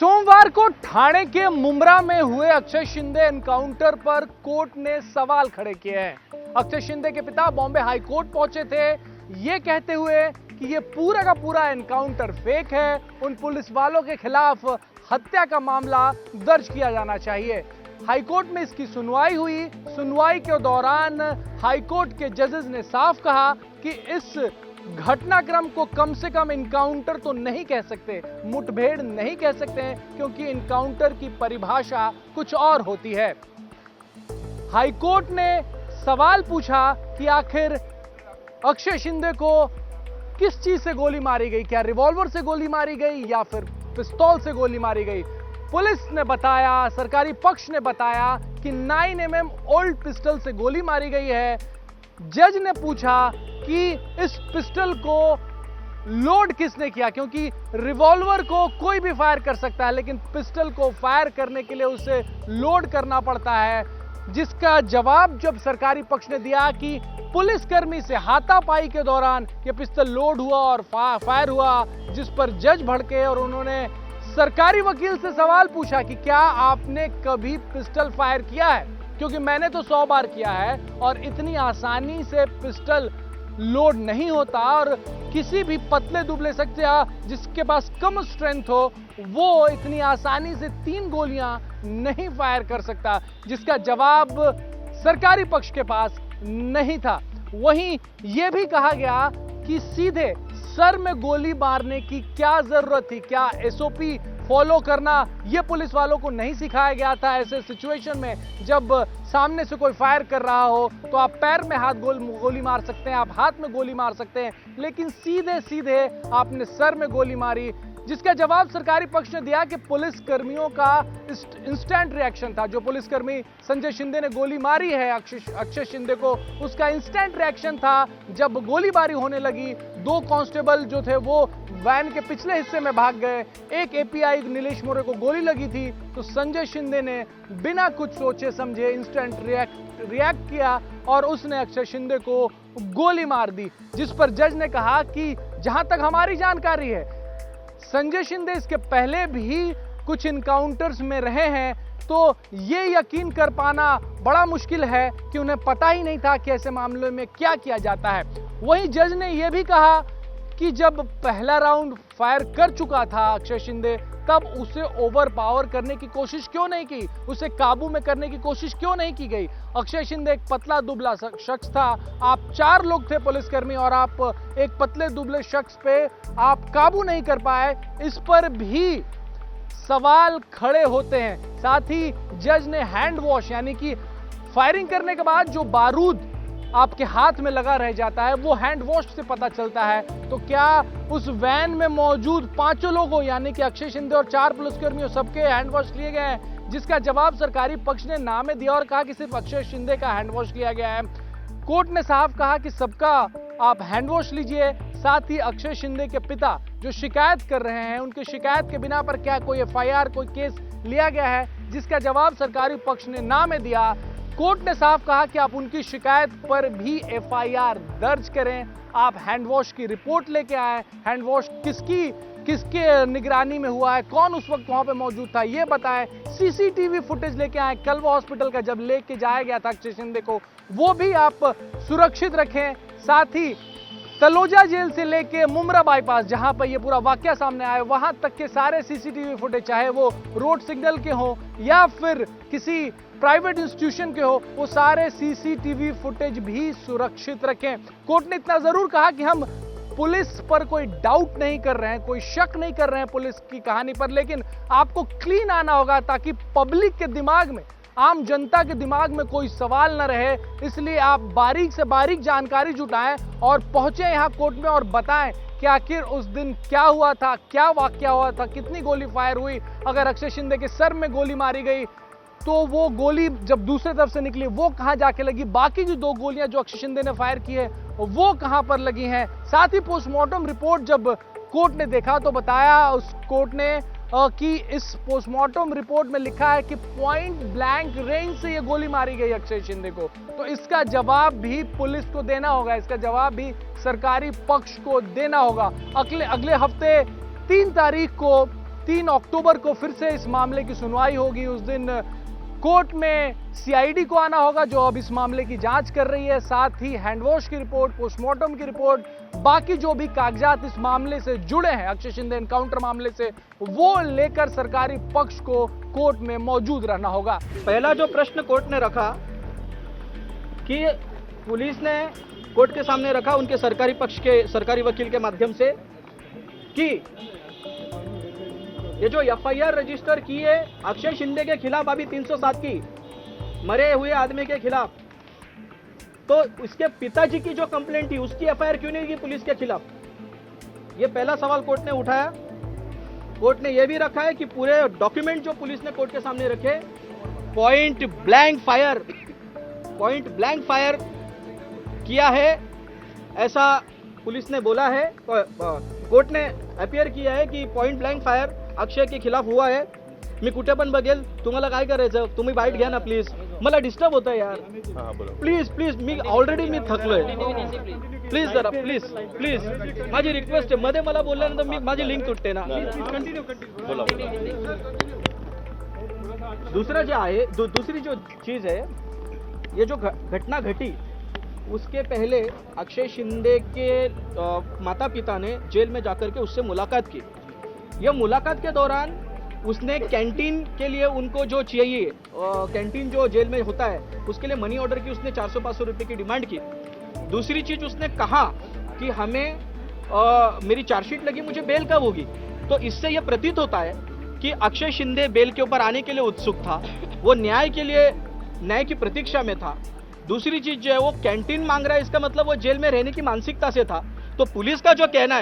सोमवार को ठाणे के मुंब्रा में हुए अक्षय शिंदे एनकाउंटर पर कोर्ट ने सवाल खड़े किए हैं। अक्षय शिंदे के पिता बॉम्बे हाई कोर्ट पहुंचे थे ये कहते हुए कि ये पूरा का पूरा एनकाउंटर फेक है। उन पुलिस वालों के खिलाफ हत्या का मामला दर्ज किया जाना चाहिए। हाईकोर्ट में इसकी सुनवाई हुई। सुनवाई के दौरान हाईकोर्ट के जजेस ने साफ कहा कि इस घटनाक्रम को कम से कम इनकाउंटर तो नहीं कह सकते, मुठभेड़ नहीं कह सकते, क्योंकि इनकाउंटर की परिभाषा कुछ और होती है। हाईकोर्ट ने सवाल पूछा कि आखिर अक्षय शिंदे को किस चीज से गोली मारी गई, क्या रिवॉल्वर से गोली मारी गई या फिर पिस्तौल से गोली मारी गई। पुलिस ने बताया, सरकारी पक्ष ने बताया कि 9mm ओल्ड पिस्टल से गोली मारी गई है। जज ने पूछा कि इस पिस्टल को लोड किसने किया, क्योंकि रिवॉल्वर को कोई भी फायर कर सकता है लेकिन पिस्टल को फायर करने के लिए उसे लोड करना पड़ता है। जिसका जवाब जब सरकारी पक्ष ने दिया कि पुलिसकर्मी से हाथापाई के दौरान यह पिस्टल लोड हुआ और फायर हुआ, जिस पर जज भड़के और उन्होंने सरकारी वकील से सवाल पूछा कि क्या आपने कभी पिस्टल फायर किया है, क्योंकि मैंने तो 100 बार किया है और इतनी आसानी से पिस्टल लोड नहीं होता और किसी भी पतले दुबले शख्स या जिसके पास कम स्ट्रेंथ हो वो इतनी आसानी से 3 गोलियां नहीं फायर कर सकता। जिसका जवाब सरकारी पक्ष के पास नहीं था। वहीं यह भी कहा गया कि सीधे सर में गोली मारने की क्या जरूरत थी, क्या एसओपी फॉलो करना यह पुलिस वालों को नहीं सिखाया गया था। ऐसे सिचुएशन में जब सामने से कोई फायर कर रहा हो तो आप पैर में गोली मार सकते हैं, आप हाथ में गोली मार सकते हैं, लेकिन सीधे सीधे आपने सर में गोली मारी। जिसका जवाब सरकारी पक्ष ने दिया कि पुलिस कर्मियों का इंस्टेंट रिएक्शन था। जो पुलिसकर्मी संजय शिंदे ने गोली मारी है अक्षय शिंदे को, उसका इंस्टेंट रिएक्शन था। जब गोलीबारी होने लगी 2 कांस्टेबल जो थे वो वैन के पिछले हिस्से में भाग गए। एक एपीआई नीलेश मोरे को गोली लगी थी तो संजय शिंदे ने बिना कुछ सोचे समझे इंस्टेंट रिएक्ट किया और उसने अक्षय शिंदे को गोली मार दी। जिस पर जज ने कहा कि जहां तक हमारी जानकारी है संजय शिंदे इसके पहले भी कुछ इनकाउंटर्स में रहे हैं, तो ये यकीन कर पाना बड़ा मुश्किल है कि उन्हें पता ही नहीं था कि ऐसे मामलों में क्या किया जाता है। वहीं जज ने यह भी कहा कि जब पहला राउंड फायर कर चुका था अक्षय शिंदे, तब उसे ओवरपावर करने की कोशिश क्यों नहीं की, उसे काबू में करने की कोशिश क्यों नहीं की गई। अक्षय शिंदे एक पतला दुबला शख्स था, आप 4 लोग थे पुलिसकर्मी और आप एक पतले दुबले शख्स पे आप काबू नहीं कर पाए, इस पर भी सवाल खड़े होते हैं। साथ ही जज ने हैंड वॉश यानी कि फायरिंग करने के बाद जो बारूद आपके हाथ में लगा रह जाता है वो हैंड वॉश से पता चलता है, तो क्या उस वैन में मौजूद 5 लोगों यानी कि अक्षय शिंदे और 4 पुलिसकर्मियों सबके हैंड वॉश लिए गए हैं। जिसका जवाब सरकारी पक्ष ने ना में दिया और कहा कि सिर्फ अक्षय शिंदे का हैंड वॉश लिया गया है। कोर्ट ने साफ कहा कि सबका आप हैंड वॉश लीजिए। साथ ही अक्षय शिंदे के पिता जो शिकायत कर रहे हैं उनकी शिकायत के बिना पर क्या कोई एफआईआर कोई केस लिया गया है, जिसका जवाब सरकारी पक्ष ने ना में दिया। कोर्ट ने साफ कहा कि आप उनकी शिकायत पर भी एफआईआर दर्ज करें, आप हैंड वॉश की रिपोर्ट लेके आए, हैंड वॉश किसके निगरानी में हुआ है, कौन उस वक्त वहां पे मौजूद था ये बताएं, सीसीटीवी फुटेज लेके आए, कलवा हॉस्पिटल का जब लेके जाया गया था अक्षय शिंदे को वो भी आप सुरक्षित रखें। साथ ही तलोजा जेल से लेके मुंब्रा बाईपास जहां पर ये पूरा वाकया सामने आया वहां तक के सारे सीसीटीवी फुटेज, चाहे वो रोड सिग्नल के हो या फिर किसी प्राइवेट इंस्टीट्यूशन के हो, वो सारे सीसीटीवी फुटेज भी सुरक्षित रखें। कोर्ट ने इतना जरूर कहा कि हम पुलिस पर कोई डाउट नहीं कर रहे हैं, कोई शक नहीं कर रहे हैं पुलिस की कहानी पर, लेकिन आपको क्लीन आना होगा ताकि पब्लिक के दिमाग में, आम जनता के दिमाग में कोई सवाल न रहे। इसलिए आप बारीक से बारीक जानकारी जुटाएं और पहुंचे यहां कोर्ट में और बताएं कि आखिर उस दिन क्या हुआ था, क्या वाकया हुआ था, कितनी गोली फायर हुई। अगर अक्षय शिंदे के सर में गोली मारी गई तो वो गोली जब दूसरे तरफ से निकली वो कहां जाके लगी, बाकी की 2 गोलियां जो अक्षय शिंदे ने फायर की है वो कहां पर लगी हैं। साथ ही पोस्टमार्टम रिपोर्ट जब कोर्ट ने देखा तो बताया उस कोर्ट ने कि इस पोस्टमार्टम रिपोर्ट में लिखा है कि पॉइंट ब्लैंक रेंज से ये गोली मारी गई अक्षय शिंदे को, तो इसका जवाब भी पुलिस को देना होगा, इसका जवाब भी सरकारी पक्ष को देना होगा। अगले हफ्ते 3 तारीख को 3 अक्टूबर को फिर से इस मामले की सुनवाई होगी। उस दिन कोर्ट में सीआईडी को आना होगा जो अब इस मामले की जांच कर रही है। साथ ही हैंडवॉश की रिपोर्ट, पोस्टमार्टम की रिपोर्ट, बाकी जो भी कागजात इस मामले से जुड़े हैं अक्षय शिंदे एनकाउंटर मामले से, वो लेकर सरकारी पक्ष को कोर्ट में मौजूद रहना होगा। पहला जो प्रश्न कोर्ट ने रखा कि पुलिस ने कोर्ट के सामने रखा उनके सरकारी पक्ष के सरकारी वकील के माध्यम से कि ये जो एफआईआर रजिस्टर की है अक्षय शिंदे के खिलाफ अभी 307 की मरे हुए आदमी के खिलाफ, तो उसके पिताजी की जो कंप्लेंट थी उसकी एफआईआर क्यों नहीं की पुलिस के खिलाफ? ये पहला सवाल कोर्ट ने उठाया। कोर्ट ने यह भी रखा है कि पूरे डॉक्यूमेंट जो पुलिस ने कोर्ट के सामने रखे, पॉइंट ब्लैंक फायर किया है ऐसा पुलिस ने बोला है। कोर्ट ने अपीयर किया है कि पॉइंट ब्लँक फायर अक्षय के खिलाफ हुआ है। मी कुठे पण बघेल, तुम्हाला काय करायचं, तुम्ही बाईट घ्या ना प्लीज, मला डिस्टर्ब होत आहे यार, प्लीज मी ऑलरेडी मी थकलोय, प्लीज जरा प्लीज माझी रिक्वेस्ट आहे, मध्ये मला बोलल्यानंतर माझी लिंक तुटते ना। दूसरा जो आहे दूसरी जो चीज है, ये जो घटना घटी उसके पहले अक्षय शिंदे के माता पिता ने जेल में जाकर के उससे मुलाकात की। यह मुलाकात के दौरान उसने कैंटीन के लिए उनको जो चाहिए, कैंटीन जो जेल में होता है उसके लिए मनी ऑर्डर की उसने 400-500 रुपए की डिमांड की। दूसरी चीज उसने कहा कि हमें मेरी चार्जशीट लगी, मुझे बेल कब होगी। तो इससे यह प्रतीत होता है कि अक्षय शिंदे बेल के ऊपर आने के लिए उत्सुक था, वो न्याय की प्रतीक्षा में था। दूसरी चीज जो है वो कैंटीन मांग रहा है, इसका मतलब वो जेल में रहने की मानसिकता से था। तो पुलिस का जो कहना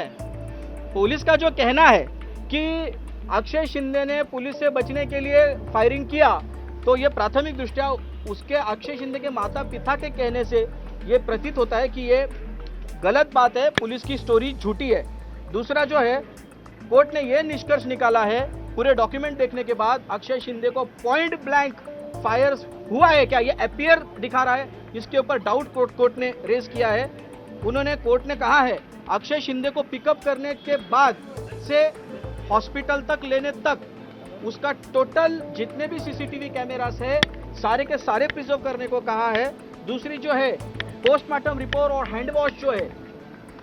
है कि अक्षय शिंदे ने पुलिस से बचने के लिए फायरिंग किया, तो ये प्राथमिक दृष्टया उसके अक्षय शिंदे के माता पिता के कहने से ये प्रतीत होता है कि ये गलत बात है, पुलिस की स्टोरी झूठी है। दूसरा जो है, कोर्ट ने ये निष्कर्ष निकाला है पूरे डॉक्यूमेंट देखने के बाद, अक्षय शिंदे को पॉइंट ब्लैंक फायर हुआ है क्या, ये अपीयर दिखा रहा है, इसके ऊपर डाउट कोर्ट ने रेज किया है। कोर्ट ने कहा है अक्षय शिंदे को पिकअप करने के बाद से हॉस्पिटल तक लेने तक उसका टोटल जितने भी सीसीटीवी कैमरास है सारे के सारे प्रिजर्व करने को कहा है। दूसरी जो है पोस्टमार्टम रिपोर्ट और हैंडवॉश जो है,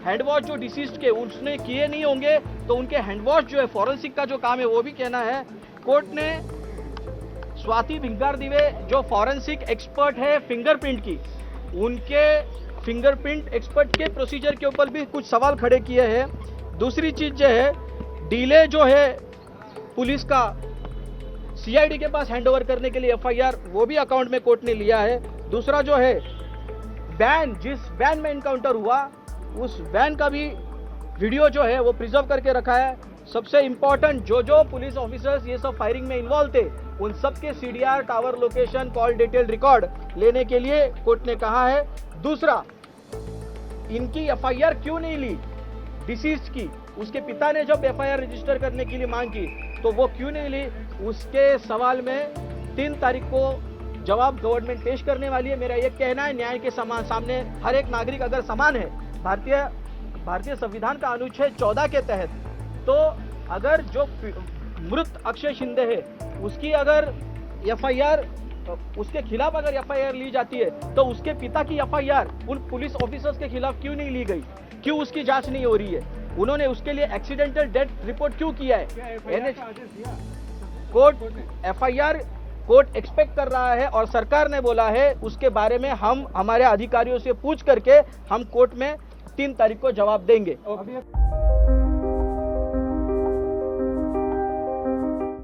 हैंडवॉश जो डिसीज्ड के उसने किए नहीं होंगे तो उनके हैंडवॉश जो है फॉरेंसिक का जो काम है वो भी कहना है। कोर्ट ने स्वाति भिंगारदिवे जो फॉरेंसिक एक्सपर्ट है फिंगरप्रिंट की, उनके फिंगरप्रिंट एक्सपर्ट के प्रोसीजर के ऊपर भी कुछ सवाल खड़े किए हैं। दूसरी चीज जो है, डिले जो है पुलिस का सीआईडी के पास हैंडओवर करने के लिए एफआईआर, वो भी अकाउंट में कोर्ट ने लिया है। दूसरा जो है जिस वैन में एनकाउंटर हुआ उस वैन का भी वीडियो जो है वो प्रिजर्व करके रखा है। सबसे इंपॉर्टेंट, जो पुलिस ऑफिसर्स ये सब फायरिंग में इन्वॉल्व थे उन सब के CDR, tower location, call detail record लेने के लिए कोर्ट ने कहा है। दूसरा, इनकी एफआईआर क्यों नहीं ली डिसीज्ड की, उसके पिता ने जब एफआईआर रजिस्टर करने के लिए मांग की तो वो क्यों नहीं ली, उसके सवाल में 3 तारीख को जवाब गवर्नमेंट पेश करने वाली है। मेरा ये कहना है, न्याय के सामने हर एक नागरिक अगर समान है भारतीय संविधान का अनुच्छेद 14 के तहत, तो अगर जो मृत अक्षय शिंदे है उसकी अगर एफआईआर, उसके खिलाफ अगर एफआईआर ली जाती है तो उसके पिता की एफआईआर उन पुलिस ऑफिसर्स के खिलाफ क्यों नहीं ली गई, क्यों उसकी जांच नहीं हो रही है, उन्होंने उसके लिए एक्सीडेंटल डेथ रिपोर्ट क्यों किया है। कोर्ट एक्सपेक्ट कर रहा है और सरकार ने बोला है उसके बारे में हम हमारे अधिकारियों से पूछ करके हम कोर्ट में 3 तारीख को जवाब देंगे।